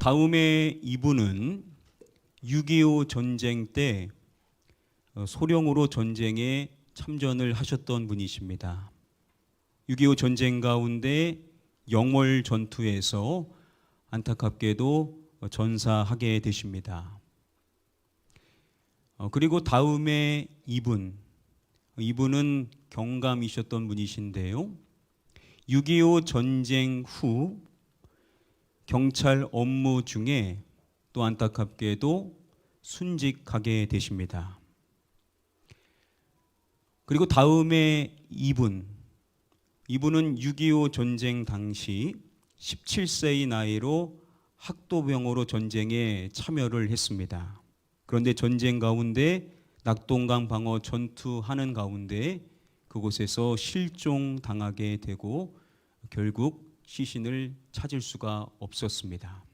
다음에 이분은 6.25 전쟁 때 소령으로 전쟁에 참전을 하셨던 분이십니다. 6.25 전쟁 가운데 영월 전투에서 안타깝게도 전사하게 되십니다. 그리고 다음에 이분은 경감이셨던 분이신데요. 6.25 전쟁 후 경찰 업무 중에 또 안타깝게도 순직하게 되십니다. 그리고 다음에 이분은 6.25 전쟁 당시 17세의 나이로 학도병으로 전쟁에 참여를 했습니다. 그런데 전쟁 가운데 낙동강 방어 전투하는 가운데 그곳에서 실종당하게 되고 결국 시신을 찾을 수가 없었습니다.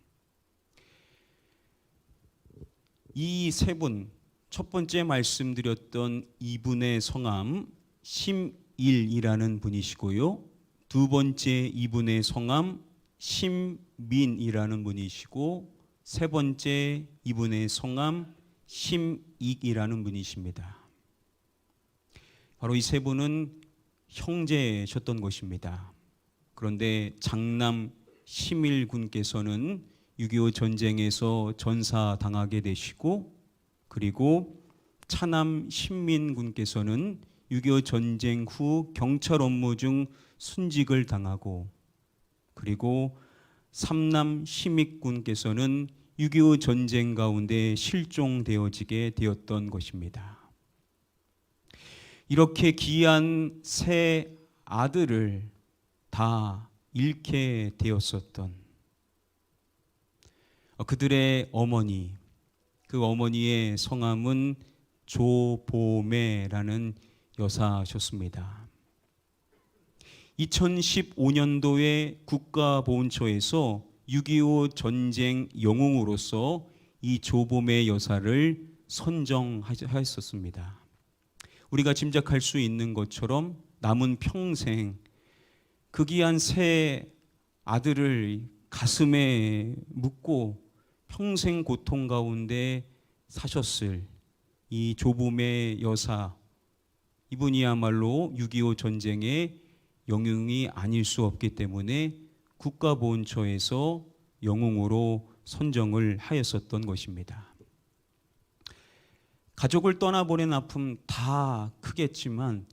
이 세 분, 첫 번째 말씀드렸던 이분의 성함 심일이라는 분이시고요. 두 번째 이분의 성함 심민이라는 분이시고, 세 번째 이분의 성함 심익이라는 분이십니다. 바로 이 세 분은 형제셨던 것입니다. 그런데 장남 심일 군께서는 6.25 전쟁에서 전사당하게 되시고, 그리고 차남 신민 군께서는 6.25 전쟁 후 경찰 업무 중 순직을 당하고, 그리고 삼남 심익 군께서는 6.25 전쟁 가운데 실종되어지게 되었던 것입니다. 이렇게 귀한 세 아들을 다 잃게 되었었던 그들의 어머니, 그 어머니의 성함은 조보매라는 여사셨습니다. 2015년도에 국가보훈처에서 6.25 전쟁 영웅으로서 이 조보매 여사를 선정하였었습니다. 우리가 짐작할 수 있는 것처럼 남은 평생 그 귀한 세 아들을 가슴에 묻고 평생 고통 가운데 사셨을 이 조보매 여사, 이분이야말로 6.25 전쟁의 영웅이 아닐 수 없기 때문에 국가보훈처에서 영웅으로 선정을 하였었던 것입니다. 가족을 떠나보낸 아픔 다 크겠지만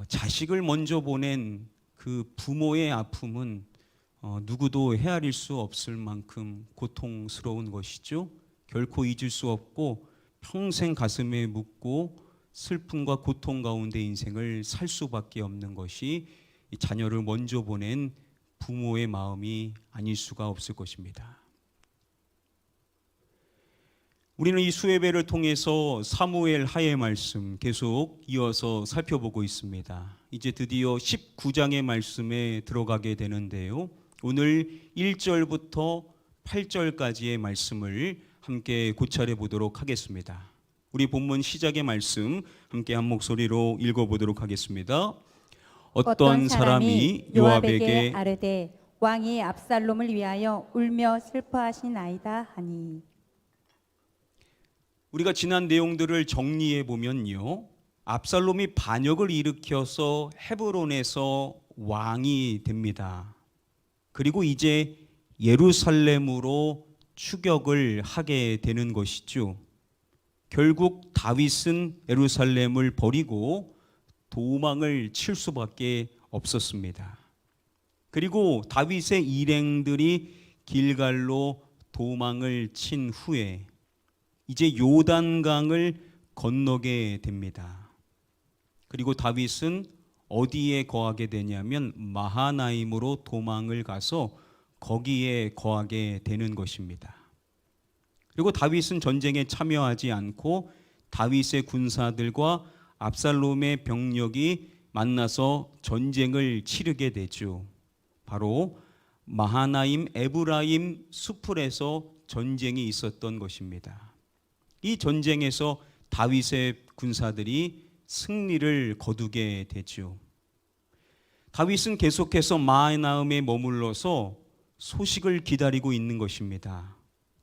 자식을 먼저 보낸 그 부모의 아픔은 누구도 헤아릴 수 없을 만큼 고통스러운 것이죠. 결코 잊을 수 없고 평생 가슴에 묻고 슬픔과 고통 가운데 인생을 살 수밖에 없는 것이 자녀를 먼저 보낸 부모의 마음이 아닐 수가 없을 것입니다. 우리는 이 수예배를 통해서 사무엘 하의 말씀 계속 이어서 살펴보고 있습니다. 이제 드디어 19장의 말씀에 들어가게 되는데요. 오늘 1절부터 8절까지의 말씀을 함께 고찰해 보도록 하겠습니다. 우리 본문 시작의 말씀 함께 한 목소리로 읽어보도록 하겠습니다. 어떤 사람이 요압에게 아르되 왕이 압살롬을 위하여 울며 슬퍼하시나이다 하니. 우리가 지난 내용들을 정리해 보면요, 압살롬이 반역을 일으켜서 헤브론에서 왕이 됩니다. 그리고 이제 예루살렘으로 추격을 하게 되는 것이죠. 결국 다윗은 예루살렘을 버리고 도망을 칠 수밖에 없었습니다. 그리고 다윗의 일행들이 길갈로 도망을 친 후에 이제 요단강을 건너게 됩니다. 그리고 다윗은 어디에 거하게 되냐면 마하나임으로 도망을 가서 거기에 거하게 되는 것입니다. 그리고 다윗은 전쟁에 참여하지 않고 다윗의 군사들과 압살롬의 병력이 만나서 전쟁을 치르게 되죠. 바로 마하나임 에브라임 수풀에서 전쟁이 있었던 것입니다. 이 전쟁에서 다윗의 군사들이 승리를 거두게 되죠. 다윗은 계속해서 마하나임에 머물러서 소식을 기다리고 있는 것입니다.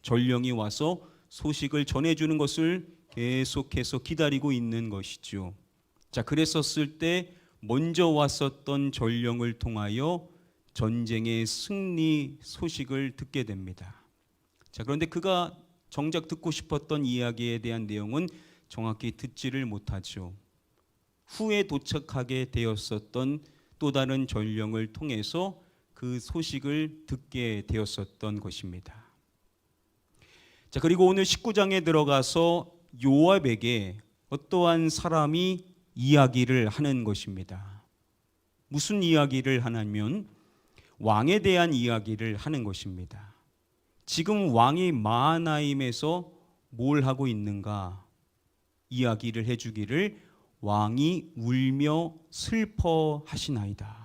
전령이 와서 소식을 전해주는 것을 계속해서 기다리고 있는 것이죠. 자, 그랬었을 때 먼저 왔었던 전령을 통하여 전쟁의 승리 소식을 듣게 됩니다. 자, 그런데 그가 정작 듣고 싶었던 이야기에 대한 내용은 정확히 듣지를 못하죠. 후에 도착하게 되었었던 또 다른 전령을 통해서 그 소식을 듣게 되었었던 것입니다. 자, 그리고 오늘 19장에 들어가서 요압에게 어떠한 사람이 이야기를 하는 것입니다. 무슨 이야기를 하냐면 왕에 대한 이야기를 하는 것입니다. 지금 왕이 마하나임에서 뭘 하고 있는가 이야기를 해주기를 왕이 울며 슬퍼하시나이다.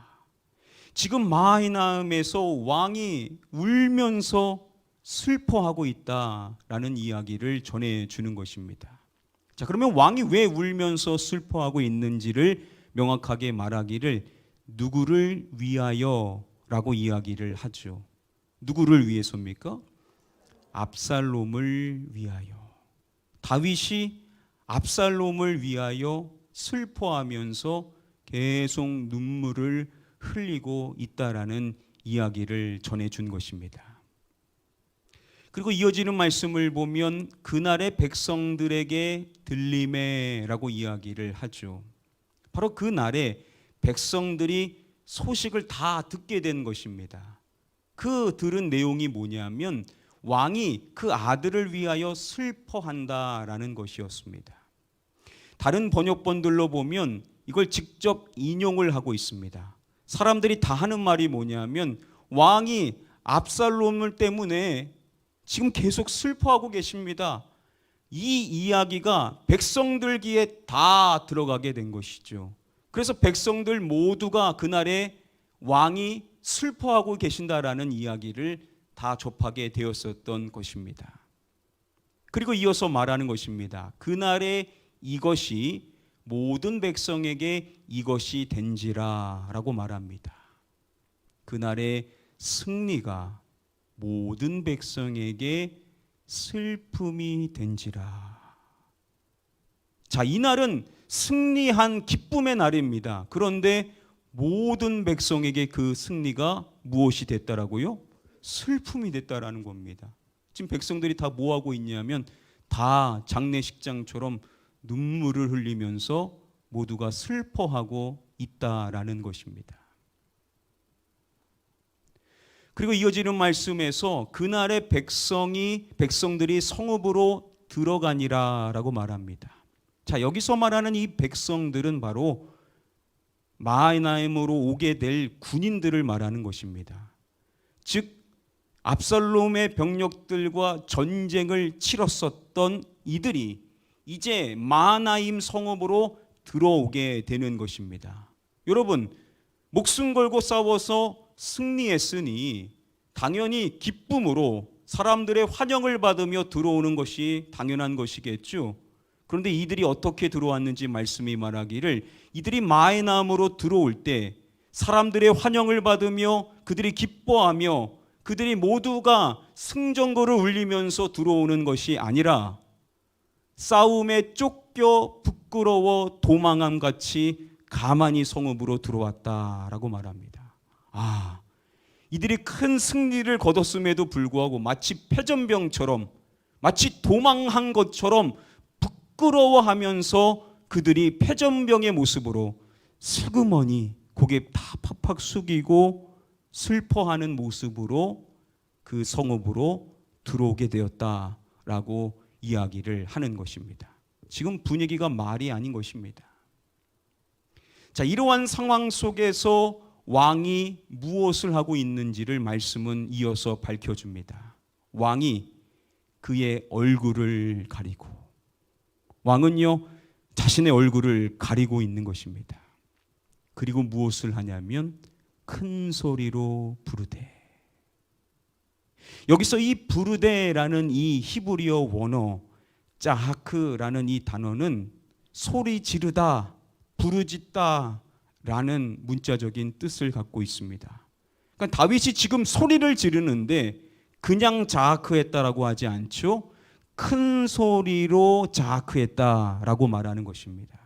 지금 마하나임에서 왕이 울면서 슬퍼하고 있다라는 이야기를 전해주는 것입니다. 자, 그러면 왕이 왜 울면서 슬퍼하고 있는지를 명확하게 말하기를 누구를 위하여라고 이야기를 하죠. 누구를 위해서입니까? 압살롬을 위하여. 다윗이 압살롬을 위하여 슬퍼하면서 계속 눈물을 흘리고 있다라는 이야기를 전해준 것입니다. 그리고 이어지는 말씀을 보면 그날의 백성들에게 들리매라고 이야기를 하죠. 바로 그날에 백성들이 소식을 다 듣게 된 것입니다. 그 들은 내용이 뭐냐면 왕이 그 아들을 위하여 슬퍼한다라는 것이었습니다. 다른 번역본들로 보면 이걸 직접 인용을 하고 있습니다. 사람들이 다 하는 말이 뭐냐면 왕이 압살롬을 때문에 지금 계속 슬퍼하고 계십니다. 이 이야기가 백성들 귀에 다 들어가게 된 것이죠. 그래서 백성들 모두가 그날에 왕이 슬퍼하고 계신다라는 이야기를 다 접하게 되었었던 것입니다. 그리고 이어서 말하는 것입니다. 그날에 이것이 모든 백성에게 이것이 된지라 라고 말합니다. 그날의 승리가 모든 백성에게 슬픔이 된지라. 자, 이날은 승리한 기쁨의 날입니다. 그런데 모든 백성에게 그 승리가 무엇이 됐다라고요? 슬픔이 됐다라는 겁니다. 지금 백성들이 다 뭐 하고 있냐면 다 장례식장처럼 눈물을 흘리면서 모두가 슬퍼하고 있다라는 것입니다. 그리고 이어지는 말씀에서 그날의 백성들이 성읍으로 들어가니라라고 말합니다. 자, 여기서 말하는 이 백성들은 바로 마하나임으로 오게 될 군인들을 말하는 것입니다. 즉 압살롬의 병력들과 전쟁을 치렀었던 이들이 이제 마하나임 성읍으로 들어오게 되는 것입니다. 여러분, 목숨 걸고 싸워서 승리했으니 당연히 기쁨으로 사람들의 환영을 받으며 들어오는 것이 당연한 것이겠죠. 그런데 이들이 어떻게 들어왔는지 말씀이 말하기를 이들이 마하나임으로 들어올 때 사람들의 환영을 받으며 그들이 기뻐하며 그들이 모두가 승전거를 울리면서 들어오는 것이 아니라 싸움에 쫓겨 부끄러워 도망함 같이 가만히 성읍으로 들어왔다라고 말합니다. 아, 이들이 큰 승리를 거뒀음에도 불구하고 마치 패전병처럼 마치 도망한 것처럼 부끄러워하면서 그들이 패전병의 모습으로 슬그머니 고개 다 팍팍 숙이고 슬퍼하는 모습으로 그 성읍으로 들어오게 되었다라고 이야기를 하는 것입니다. 지금 분위기가 말이 아닌 것입니다. 자, 이러한 상황 속에서 왕이 무엇을 하고 있는지를 말씀은 이어서 밝혀줍니다. 왕이 그의 얼굴을 가리고, 왕은요 자신의 얼굴을 가리고 있는 것입니다. 그리고 무엇을 하냐면 큰 소리로 부르되. 여기서 이 부르되라는 이 히브리어 원어 짜하크라는 이 단어는 소리 지르다, 부르짖다 라는 문자적인 뜻을 갖고 있습니다. 그러니까 다윗이 지금 소리를 지르는데 그냥 자아크했다라고 하지 않죠. 큰 소리로 자아크했다라고 말하는 것입니다.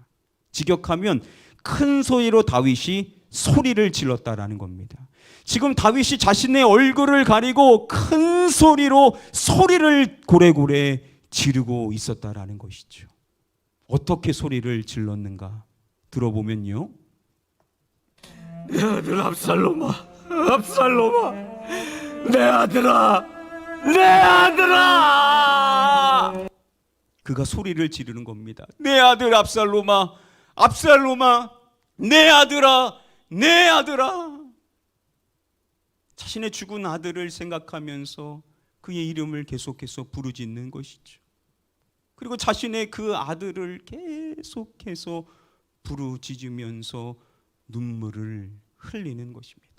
직역하면 큰 소리로 다윗이 소리를 질렀다라는 겁니다. 지금 다윗이 자신의 얼굴을 가리고 큰 소리로 소리를 고래고래 지르고 있었다라는 것이죠. 어떻게 소리를 질렀는가 들어보면요. 내 아들 압살롬아, 압살롬아, 내 아들아, 내 아들아. 그가 소리를 지르는 겁니다. 내 아들 압살롬아, 압살롬아, 내 아들아, 내 아들아. 자신의 죽은 아들을 생각하면서 그의 이름을 계속해서 부르짖는 것이죠. 그리고 자신의 그 아들을 계속해서 부르짖으면서 눈물을 흘리는 것입니다.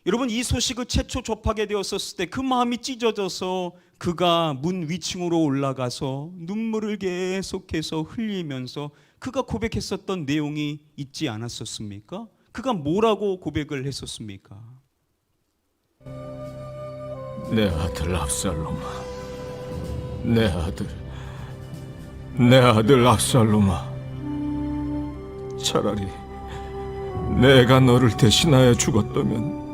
여러분, 이 소식을 최초 접하게 되었을 때 그 마음이 찢어져서 그가 문 위층으로 올라가서 눈물을 계속해서 흘리면서 그가 고백했었던 내용이 있지 않았었습니까? 그가 뭐라고 고백을 했었습니까? 내 아들 압살롬아, 내 아들 압살롬아, 차라리 내가 너를 대신하여 죽었다면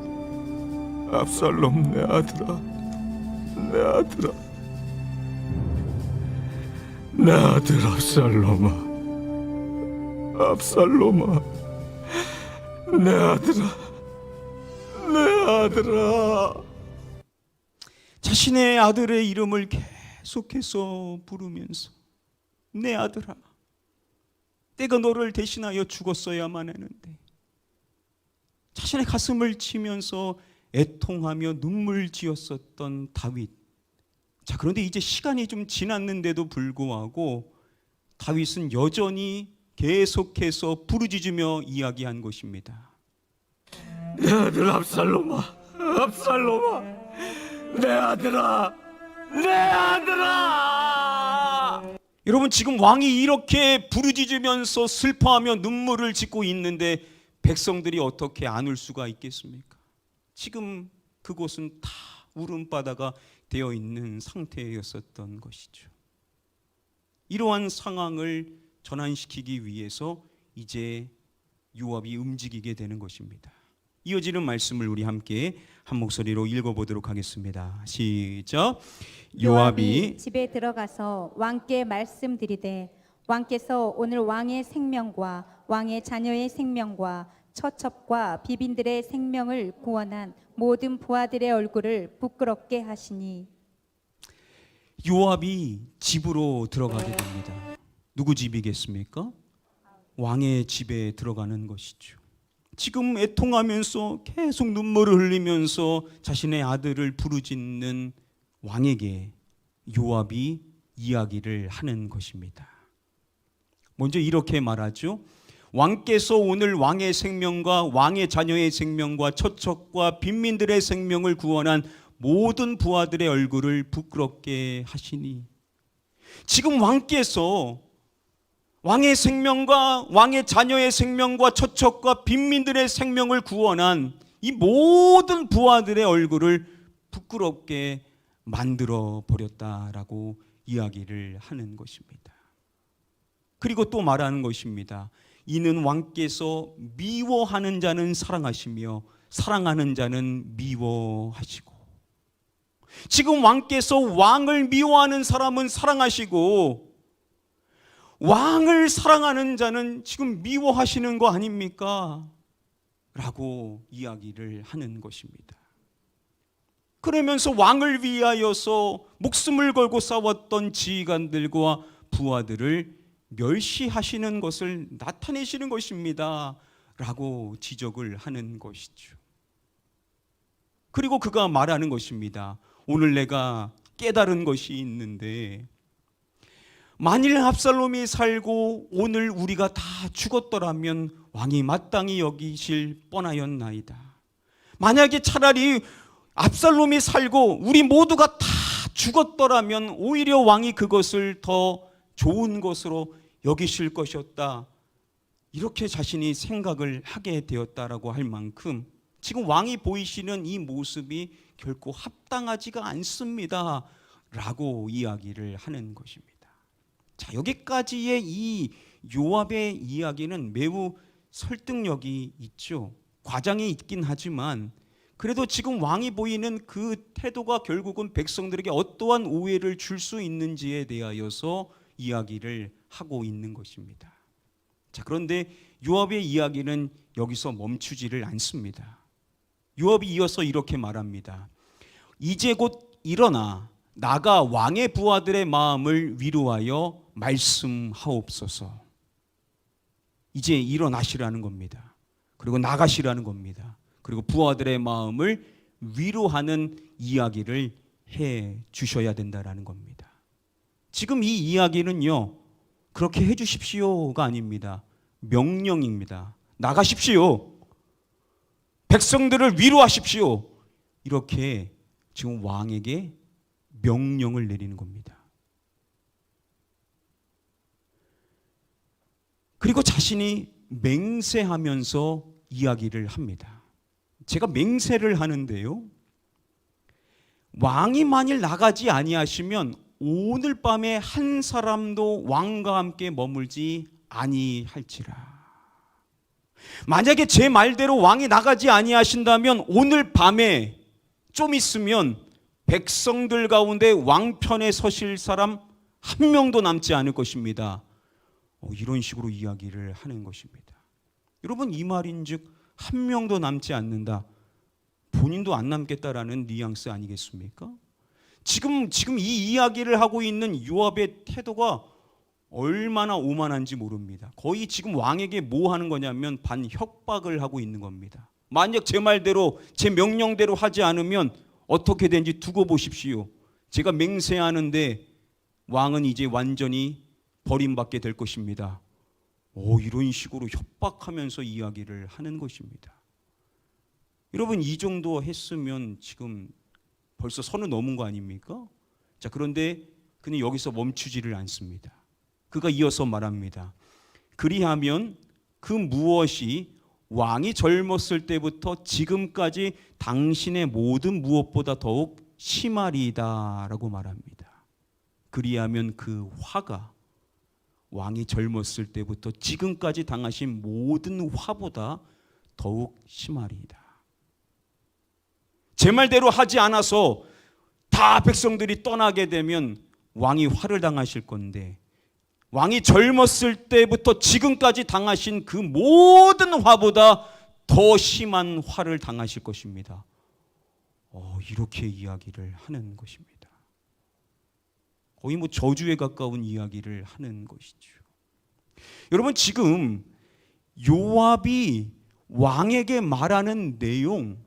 압살롬 내 아들아, 내 아들아, 내 아들 압살롬아, 압살롬아, 내 아들아, 내 아들아. 자신의 아들의 이름을 계속해서 부르면서 내 아들아, 내가 너를 대신하여 죽었어야만 했는데, 자신의 가슴을 치면서 애통하며 눈물 지었었던 다윗. 자, 그런데 이제 시간이 좀 지났는데도 불구하고 다윗은 여전히 계속해서 부르짖으며 이야기한 것입니다. 내 아들 압살롬아, 압살롬아, 내 아들아, 내 아들아. 여러분, 지금 왕이 이렇게 부르짖으면서 슬퍼하며 눈물을 짓고 있는데 백성들이 어떻게 안 울 수가 있겠습니까? 지금 그곳은 다 울음바다가 되어 있는 상태였었던 것이죠. 이러한 상황을 전환시키기 위해서 이제 요압이 움직이게 되는 것입니다. 이어지는 말씀을 우리 함께 한 목소리로 읽어보도록 하겠습니다. 시작. 요압이 집에 들어가서 왕께 말씀드리되 왕께서 오늘 왕의 생명과 왕의 자녀의 생명과 처첩과 비빈들의 생명을 구원한 모든 부하들의 얼굴을 부끄럽게 하시니. 요압이 집으로 들어가게 됩니다. 누구 집이겠습니까? 왕의 집에 들어가는 것이죠. 지금 애통하면서 계속 눈물을 흘리면서 자신의 아들을 부르짖는 왕에게 요압이 이야기를 하는 것입니다. 먼저 이렇게 말하죠. 왕께서 오늘 왕의 생명과 왕의 자녀의 생명과 처척과 빈민들의 생명을 구원한 모든 부하들의 얼굴을 부끄럽게 하시니. 지금 왕께서 왕의 생명과 왕의 자녀의 생명과 처척과 빈민들의 생명을 구원한 이 모든 부하들의 얼굴을 부끄럽게 만들어 버렸다라고 이야기를 하는 것입니다. 그리고 또 말하는 것입니다. 이는 왕께서 미워하는 자는 사랑하시며 사랑하는 자는 미워하시고. 지금 왕께서 왕을 미워하는 사람은 사랑하시고 왕을 사랑하는 자는 지금 미워하시는 거 아닙니까? 라고 이야기를 하는 것입니다. 그러면서 왕을 위하여서 목숨을 걸고 싸웠던 지휘관들과 부하들을 멸시하시는 것을 나타내시는 것입니다. 라고 지적을 하는 것이죠. 그리고 그가 말하는 것입니다. 오늘 내가 깨달은 것이 있는데, 만일 압살롬이 살고 오늘 우리가 다 죽었더라면 왕이 마땅히 여기실 뻔하였나이다. 만약에 차라리 압살롬이 살고 우리 모두가 다 죽었더라면 오히려 왕이 그것을 더 좋은 것으로 여기실 것이었다. 이렇게 자신이 생각을 하게 되었다라고 할 만큼 지금 왕이 보이시는 이 모습이 결코 합당하지가 않습니다 라고 이야기를 하는 것입니다. 자, 여기까지의 이 요압의 이야기는 매우 설득력이 있죠. 과장이 있긴 하지만 그래도 지금 왕이 보이는 그 태도가 결국은 백성들에게 어떠한 오해를 줄 수 있는지에 대하여서 이야기를 하고 있는 것입니다. 자, 그런데 요압의 이야기는 여기서 멈추지를 않습니다. 요압이 이어서 이렇게 말합니다. 이제 곧 일어나 나가 왕의 부하들의 마음을 위로하여 말씀하옵소서. 이제 일어나시라는 겁니다. 그리고 나가시라는 겁니다. 그리고 부하들의 마음을 위로하는 이야기를 해 주셔야 된다라는 겁니다. 지금 이 이야기는요, 그렇게 해 주십시오가 아닙니다. 명령입니다. 나가십시오. 백성들을 위로하십시오. 이렇게 지금 왕에게 명령을 내리는 겁니다. 그리고 자신이 맹세하면서 이야기를 합니다. 제가 맹세를 하는데요, 왕이 만일 나가지 아니하시면 오늘 밤에 한 사람도 왕과 함께 머물지 아니할지라. 만약에 제 말대로 왕이 나가지 아니하신다면 오늘 밤에 좀 있으면 백성들 가운데 왕편에 서실 사람 한 명도 남지 않을 것입니다. 이런 식으로 이야기를 하는 것입니다. 여러분, 이 말인즉 한 명도 남지 않는다. 본인도 안 남겠다라는 뉘앙스 아니겠습니까? 지금 이 이야기를 하고 있는 요압의 태도가 얼마나 오만한지 모릅니다. 거의 지금 왕에게 뭐 하는 거냐면 반 협박을 하고 있는 겁니다. 만약 제 말대로 제 명령대로 하지 않으면 어떻게 되는지 두고 보십시오. 제가 맹세하는데 왕은 이제 완전히 버림받게 될 것입니다. 이런 식으로 협박하면서 이야기를 하는 것입니다. 여러분, 이 정도 했으면 지금 벌써 선을 넘은 거 아닙니까? 자, 그런데 그는 여기서 멈추지를 않습니다. 그가 이어서 말합니다. 그리하면 그 무엇이 왕이 젊었을 때부터 지금까지 당신의 모든 무엇보다 더욱 심하리이다 라고 말합니다. 그리하면 그 화가 왕이 젊었을 때부터 지금까지 당하신 모든 화보다 더욱 심하리이다. 제 말대로 하지 않아서 다 백성들이 떠나게 되면 왕이 화를 당하실 건데, 왕이 젊었을 때부터 지금까지 당하신 그 모든 화보다 더 심한 화를 당하실 것입니다. 이렇게 이야기를 하는 것입니다. 거의 저주에 가까운 이야기를 하는 것이죠. 여러분, 지금 요압이 왕에게 말하는 내용,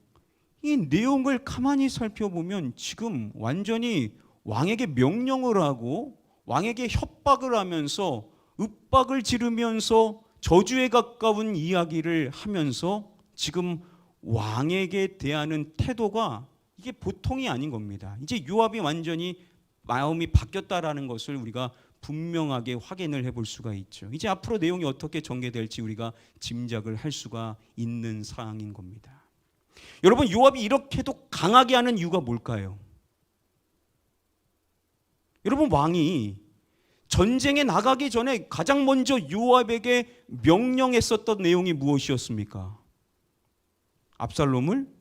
이 내용을 가만히 살펴보면 지금 완전히 왕에게 명령을 하고 왕에게 협박을 하면서 윽박을 지르면서 저주에 가까운 이야기를 하면서 지금 왕에게 대하는 태도가 이게 보통이 아닌 겁니다. 이제 요압이 완전히 마음이 바뀌었다라는 것을 우리가 분명하게 확인을 해볼 수가 있죠. 이제 앞으로 내용이 어떻게 전개될지 우리가 짐작을 할 수가 있는 사항인 겁니다. 여러분, 요압이 이렇게도 강하게 하는 이유가 뭘까요? 여러분, 왕이 전쟁에 나가기 전에 가장 먼저 요압에게 명령했었던 내용이 무엇이었습니까? 압살롬을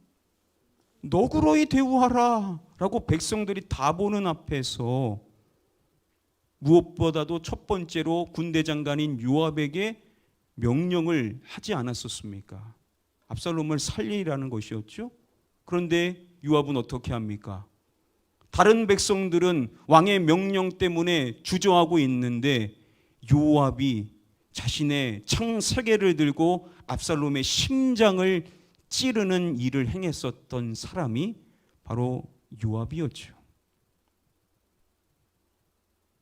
너그러이 대우하라 라고 백성들이 다 보는 앞에서 무엇보다도 첫 번째로 군대 장관인 요압에게 명령을 하지 않았었습니까? 압살롬을 살리라는 것이었죠. 그런데 요압은 어떻게 합니까? 다른 백성들은 왕의 명령 때문에 주저하고 있는데 요압이 자신의 창 3개를 들고 압살롬의 심장을 찌르는 일을 행했었던 사람이 바로 요압이었죠.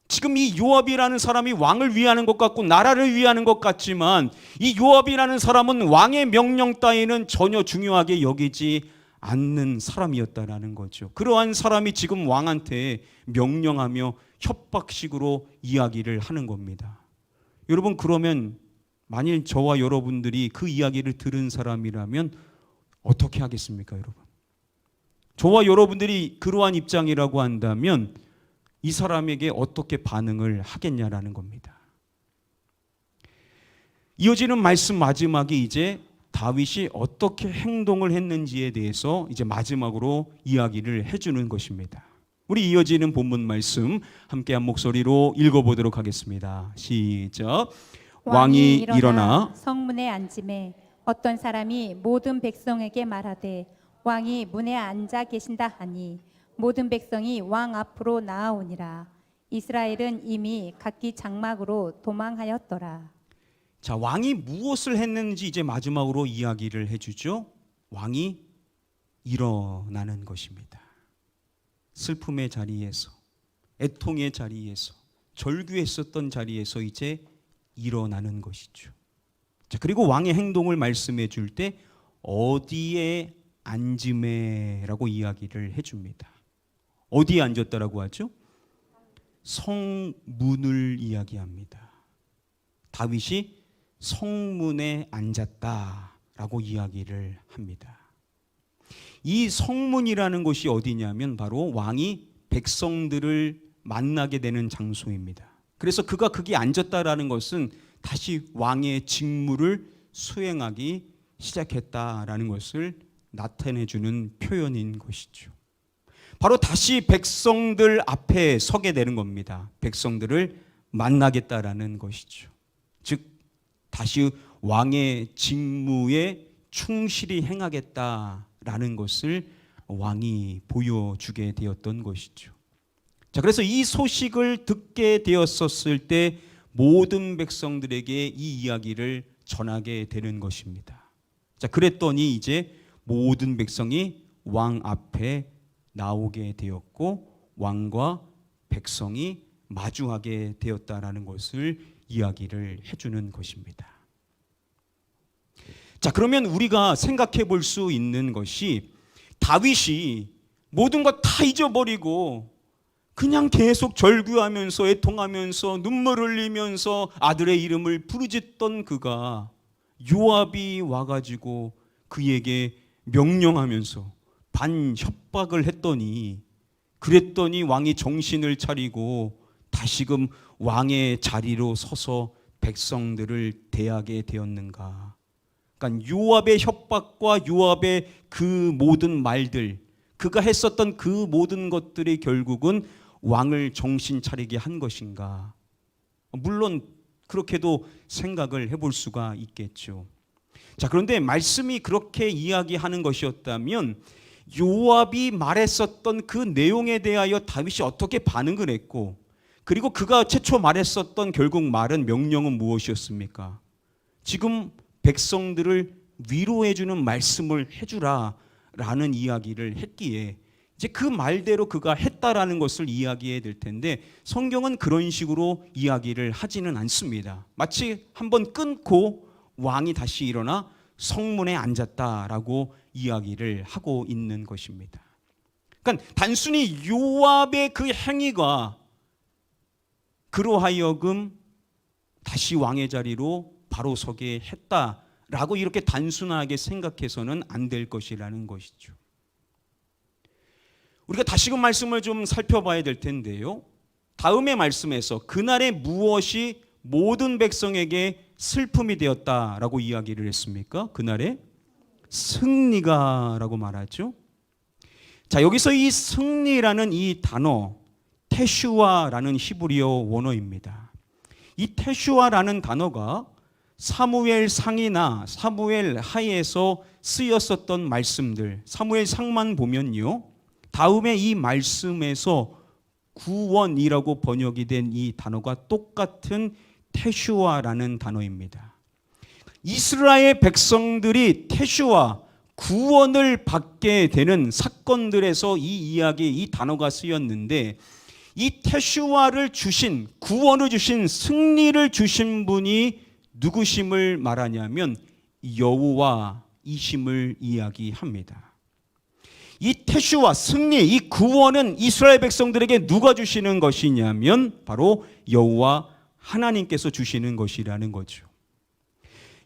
지금 이 요압이라는 사람이 왕을 위하는 것 같고 나라를 위하는 것 같지만 이 요압이라는 사람은 왕의 명령 따위는 전혀 중요하게 여기지 않는 사람이었다라는 거죠. 그러한 사람이 지금 왕한테 명령하며 협박식으로 이야기를 하는 겁니다. 여러분, 그러면 만일 저와 여러분들이 그 이야기를 들은 사람이라면 어떻게 하겠습니까, 여러분? 저와 여러분들이 그러한 입장이라고 한다면 이 사람에게 어떻게 반응을 하겠냐라는 겁니다. 이어지는 말씀 마지막에 이제 다윗이 어떻게 행동을 했는지에 대해서 이제 마지막으로 이야기를 해주는 것입니다. 우리 이어지는 본문 말씀 함께 한 목소리로 읽어보도록 하겠습니다. 시작. 왕이 일어나 성문에 앉음에 어떤 사람이 모든 백성에게 말하되 왕이 문에 앉아 계신다 하니 모든 백성이 왕 앞으로 나아오니라. 이스라엘은 이미 각기 장막으로 도망하였더라. 자, 왕이 무엇을 했는지 이제 마지막으로 이야기를 해주죠. 왕이 일어나는 것입니다. 슬픔의 자리에서, 애통의 자리에서, 절규했었던 자리에서 이제 일어나는 것이죠. 자, 그리고 왕의 행동을 말씀해 줄 때 어디에 앉음에라고 이야기를 해줍니다. 어디에 앉았다라고 하죠? 성문을 이야기합니다. 다윗이 성문에 앉았다라고 이야기를 합니다. 이 성문이라는 곳이 어디냐면 바로 왕이 백성들을 만나게 되는 장소입니다. 그래서 그가 거기 앉았다라는 것은 다시 왕의 직무를 수행하기 시작했다라는 것을 나타내주는 표현인 것이죠. 바로 다시 백성들 앞에 서게 되는 겁니다. 백성들을 만나겠다라는 것이죠. 즉 다시 왕의 직무에 충실히 행하겠다라는 것을 왕이 보여주게 되었던 것이죠. 자, 그래서 이 소식을 듣게 되었었을 때 모든 백성들에게 이 이야기를 전하게 되는 것입니다. 자, 그랬더니 이제 모든 백성이 왕 앞에 나오게 되었고 왕과 백성이 마주하게 되었다라는 것을 이야기를 해주는 것입니다. 자, 그러면 우리가 생각해 볼 수 있는 것이 다윗이 모든 것 다 잊어버리고 그냥 계속 절규하면서 애통하면서 눈물 흘리면서 아들의 이름을 부르짖던 그가 요압이 와가지고 그에게 명령하면서 반협박을 했더니 그랬더니 왕이 정신을 차리고 다시금 왕의 자리로 서서 백성들을 대하게 되었는가. 그러니까 요압의 협박과 요압의 그 모든 말들, 그가 했었던 그 모든 것들이 결국은 왕을 정신 차리게 한 것인가. 물론 그렇게도 생각을 해볼 수가 있겠죠. 자, 그런데 말씀이 그렇게 이야기하는 것이었다면 요압이 말했었던 그 내용에 대하여 다윗이 어떻게 반응을 했고, 그리고 그가 최초 말했었던 결국 말은 명령은 무엇이었습니까? 지금 백성들을 위로해주는 말씀을 해주라 라는 이야기를 했기에 이제 그 말대로 그가 했다라는 것을 이야기해야 될 텐데 성경은 그런 식으로 이야기를 하지는 않습니다. 마치 한번 끊고 왕이 다시 일어나 성문에 앉았다라고 이야기를 하고 있는 것입니다. 그러니까 단순히 요압의 그 행위가 그로 하여금 다시 왕의 자리로 바로 서게 했다라고 이렇게 단순하게 생각해서는 안 될 것이라는 것이죠. 우리가 다시금 말씀을 좀 살펴봐야 될 텐데요. 다음의 말씀에서 그날의 무엇이 모든 백성에게 슬픔이 되었다라고 이야기를 했습니까? 그날의 승리가라고 말하죠. 자, 여기서 이 승리라는 이 단어 테슈아라는 히브리어 원어입니다. 이 테슈아라는 단어가 사무엘 상이나 사무엘 하에서 쓰였었던 말씀들, 사무엘 상만 보면요, 다음에 이 말씀에서 구원이라고 번역이 된 이 단어가 똑같은 테슈아라는 단어입니다. 이스라엘 백성들이 테슈아, 구원을 받게 되는 사건들에서 이 이야기, 이 단어가 쓰였는데 이 테슈아를 주신, 구원을 주신, 승리를 주신 분이 누구심을 말하냐면 여호와이심을 이야기합니다. 이 테슈아, 승리, 이 구원은 이스라엘 백성들에게 누가 주시는 것이냐면 바로 여호와 하나님께서 주시는 것이라는 거죠.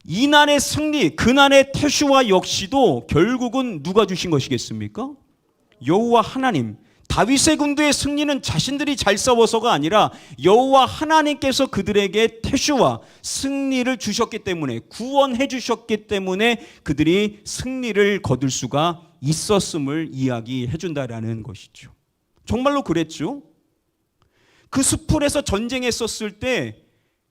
이난의 승리, 그난의 태슈와 역시도 결국은 누가 주신 것이겠습니까? 여호와 하나님. 다윗의 군대의 승리는 자신들이 잘 싸워서가 아니라 여호와 하나님께서 그들에게 태슈와 승리를 주셨기 때문에, 구원해 주셨기 때문에 그들이 승리를 거둘 수가 있었음을 이야기해 준다라는 것이죠. 정말로 그랬죠. 그 숲풀에서 전쟁했었을 때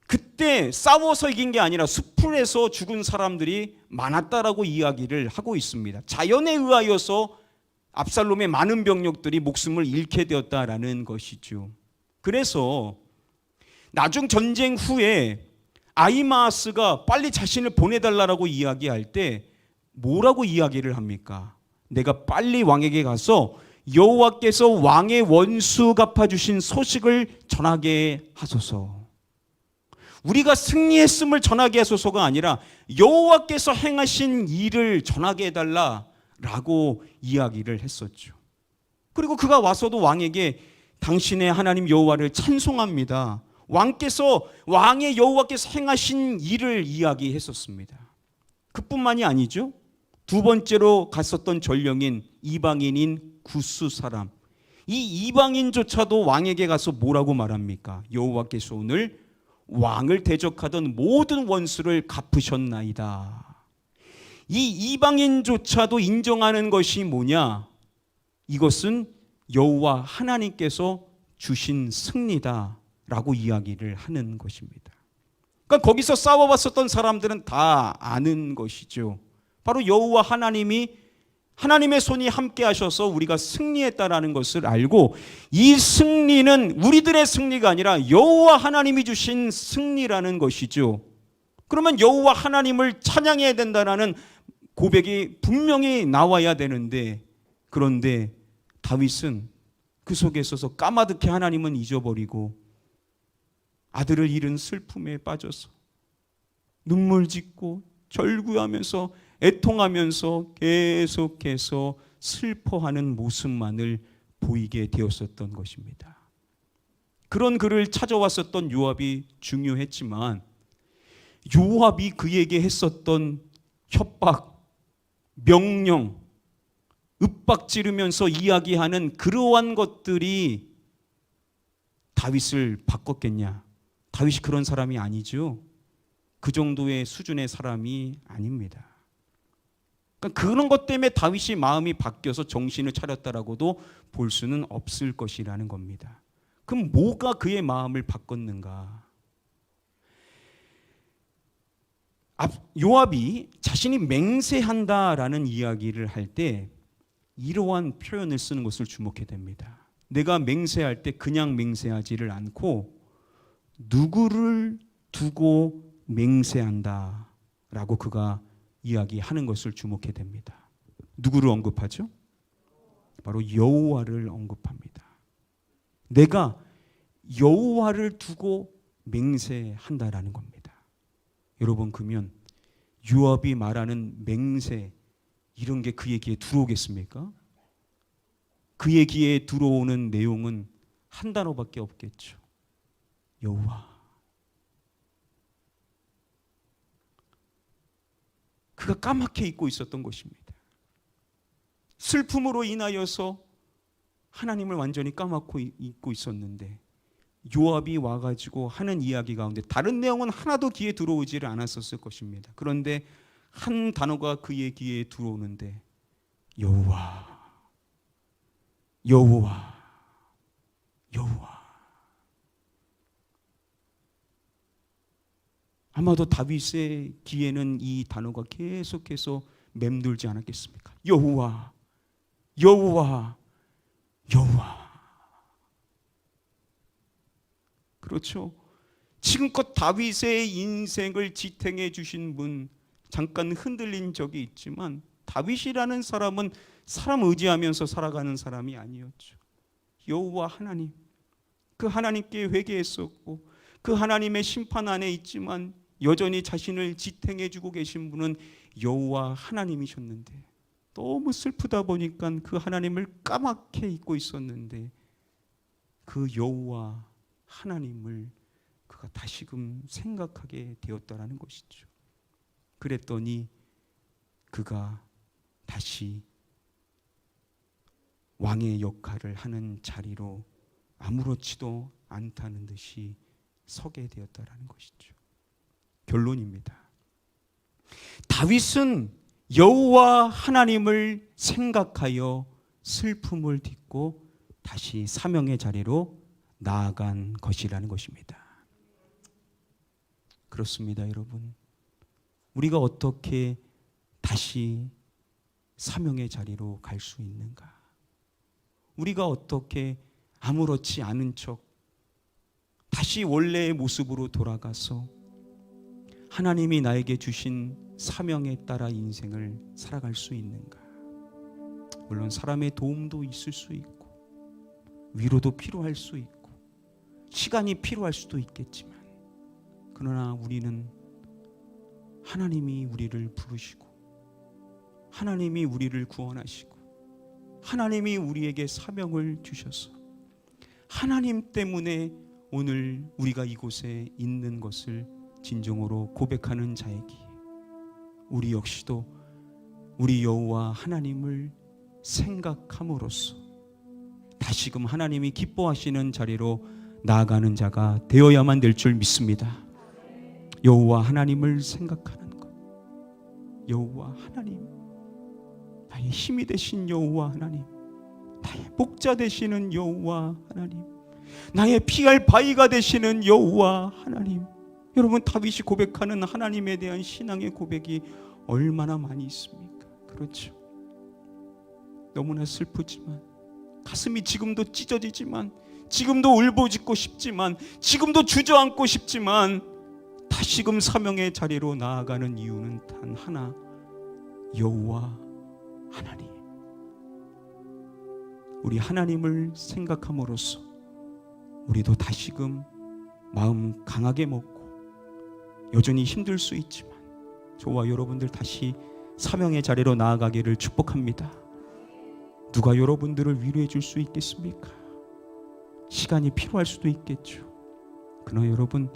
그때 싸워서 이긴 게 아니라 숲풀에서 죽은 사람들이 많았다라고 이야기를 하고 있습니다. 자연에 의하여서 압살롬의 많은 병력들이 목숨을 잃게 되었다라는 것이죠. 그래서 나중 전쟁 후에 아히마아스가 빨리 자신을 보내달라고 이야기할 때 뭐라고 이야기를 합니까? 내가 빨리 왕에게 가서 여호와께서 왕의 원수 갚아주신 소식을 전하게 하소서. 우리가 승리했음을 전하게 하소서가 아니라 여호와께서 행하신 일을 전하게 해달라라고 이야기를 했었죠. 그리고 그가 와서도 왕에게 당신의 하나님 여호와를 찬송합니다. 왕의 여호와께서 행하신 일을 이야기했었습니다. 그뿐만이 아니죠. 두 번째로 갔었던 전령인 이방인인 구스 사람, 이 이방인조차도 왕에게 가서 뭐라고 말합니까? 여호와께서 오늘 왕을 대적하던 모든 원수를 갚으셨나이다. 이 이방인조차도 인정하는 것이 뭐냐? 이것은 여호와 하나님께서 주신 승리다라고 이야기를 하는 것입니다. 그러니까 거기서 싸워봤었던 사람들은 다 아는 것이죠. 바로 여호와 하나님의 손이 함께 하셔서 우리가 승리했다라는 것을 알고, 이 승리는 우리들의 승리가 아니라 여호와 하나님이 주신 승리라는 것이죠. 그러면 여호와 하나님을 찬양해야 된다라는 고백이 분명히 나와야 되는데, 그런데 다윗은 그 속에 있어서 까마득히 하나님은 잊어버리고 아들을 잃은 슬픔에 빠져서 눈물 짓고 절구하면서 애통하면서 계속해서 슬퍼하는 모습만을 보이게 되었었던 것입니다. 그런 그를 찾아왔었던 요압이 중요했지만, 요압이 그에게 했었던 협박, 명령, 윽박지르면서 이야기하는 그러한 것들이 다윗을 바꿨겠냐? 다윗이 그런 사람이 아니죠. 그 정도의 수준의 사람이 아닙니다. 그러니까 그런 것 때문에 다윗이 마음이 바뀌어서 정신을 차렸다라고도 볼 수는 없을 것이라는 겁니다. 그럼 뭐가 그의 마음을 바꿨는가? 요압이 자신이 맹세한다라는 이야기를 할 때 이러한 표현을 쓰는 것을 주목해야 됩니다. 내가 맹세할 때 그냥 맹세하지를 않고 누구를 두고 맹세한다라고 그가 이야기하는 것을 주목해야 됩니다. 누구를 언급하죠? 바로 여호와를 언급합니다. 내가 여호와를 두고 맹세한다라는 겁니다. 여러분, 그러면 요압이 말하는 맹세, 이런 게 그의 귀에 들어오겠습니까? 그의 귀에 들어오는 내용은 한 단어밖에 없겠죠. 여호와. 그가 까맣게 잊고 있었던 것입니다. 슬픔으로 인하여서 하나님을 완전히 까맣고 잊고 있었는데, 요압이 와가지고 하는 이야기 가운데 다른 내용은 하나도 귀에 들어오지를 않았었을 것입니다. 그런데 한 단어가 그의 귀에 들어오는데, 여호와, 여호와, 여호와. 아마도 다윗의 귀에는 이 단어가 계속해서 맴돌지 않았겠습니까? 여호와, 여호와, 여호와. 그렇죠. 지금껏 다윗의 인생을 지탱해 주신 분, 잠깐 흔들린 적이 있지만 다윗이라는 사람은 사람 의지하면서 살아가는 사람이 아니었죠. 여호와 하나님, 그 하나님께 회개했었고 그 하나님의 심판 안에 있지만 여전히 자신을 지탱해 주고 계신 분은 여호와 하나님이셨는데, 너무 슬프다 보니까 그 하나님을 까맣게 잊고 있었는데, 그 여호와 하나님을 그가 다시금 생각하게 되었다라는 것이죠. 그랬더니 그가 다시 왕의 역할을 하는 자리로 아무렇지도 않다는 듯이 서게 되었다라는 것이죠. 결론입니다. 다윗은 여호와 하나님을 생각하여 슬픔을 딛고 다시 사명의 자리로 나아간 것이라는 것입니다. 그렇습니다, 여러분. 우리가 어떻게 다시 사명의 자리로 갈 수 있는가? 우리가 어떻게 아무렇지 않은 척 다시 원래의 모습으로 돌아가서 하나님이 나에게 주신 사명에 따라 인생을 살아갈 수 있는가? 물론 사람의 도움도 있을 수 있고 위로도 필요할 수 있고 시간이 필요할 수도 있겠지만, 그러나 우리는 하나님이 우리를 부르시고 하나님이 우리를 구원하시고 하나님이 우리에게 사명을 주셔서 하나님 때문에 오늘 우리가 이곳에 있는 것을 진정으로 고백하는 자이기에 우리 역시도 우리 여호와 하나님을 생각함으로써 다시금 하나님이 기뻐하시는 자리로 나아가는 자가 되어야만 될 줄 믿습니다. 여호와 하나님을 생각하는 것, 여호와 하나님, 나의 힘이 되신 여호와 하나님, 나의 목자 되시는 여호와 하나님, 나의 피할 바위가 되시는 여호와 하나님. 여러분, 다윗이 고백하는 하나님에 대한 신앙의 고백이 얼마나 많이 있습니까? 그렇죠. 너무나 슬프지만, 가슴이 지금도 찢어지지만, 지금도 울부짖고 싶지만, 지금도 주저앉고 싶지만, 다시금 사명의 자리로 나아가는 이유는 단 하나, 여호와 하나님. 우리 하나님을 생각함으로써 우리도 다시금 마음 강하게 먹고, 여전히 힘들 수 있지만 저와 여러분들 다시 사명의 자리로 나아가기를 축복합니다. 누가 여러분들을 위로해 줄 수 있겠습니까? 시간이 필요할 수도 있겠죠. 그러나 여러분,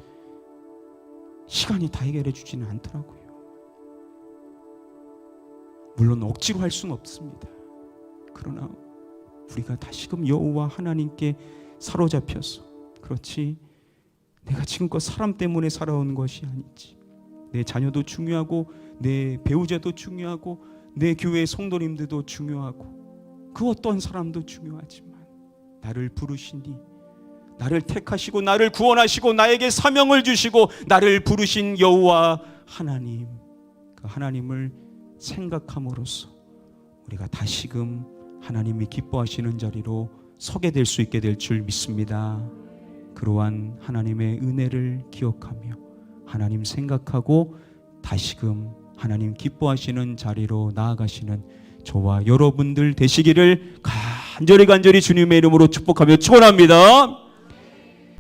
시간이 다 해결해 주지는 않더라고요. 물론 억지로 할 수는 없습니다. 그러나 우리가 다시금 여호와 하나님께 사로잡혀서, 그렇지, 내가 지금껏 사람 때문에 살아온 것이 아니지, 내 자녀도 중요하고 내 배우자도 중요하고 내 교회 성도님들도 중요하고 그 어떤 사람도 중요하지만 나를 부르시니, 나를 택하시고 나를 구원하시고 나에게 사명을 주시고 나를 부르신 여호와 하나님, 그 하나님을 생각함으로써 우리가 다시금 하나님이 기뻐하시는 자리로 서게 될 수 있게 될 줄 믿습니다. 그러한 하나님의 은혜를 기억하며 하나님 생각하고 다시금 하나님 기뻐하시는 자리로 나아가시는 저와 여러분들 되시기를 간절히 주님의 이름으로 축복하며 축원합니다.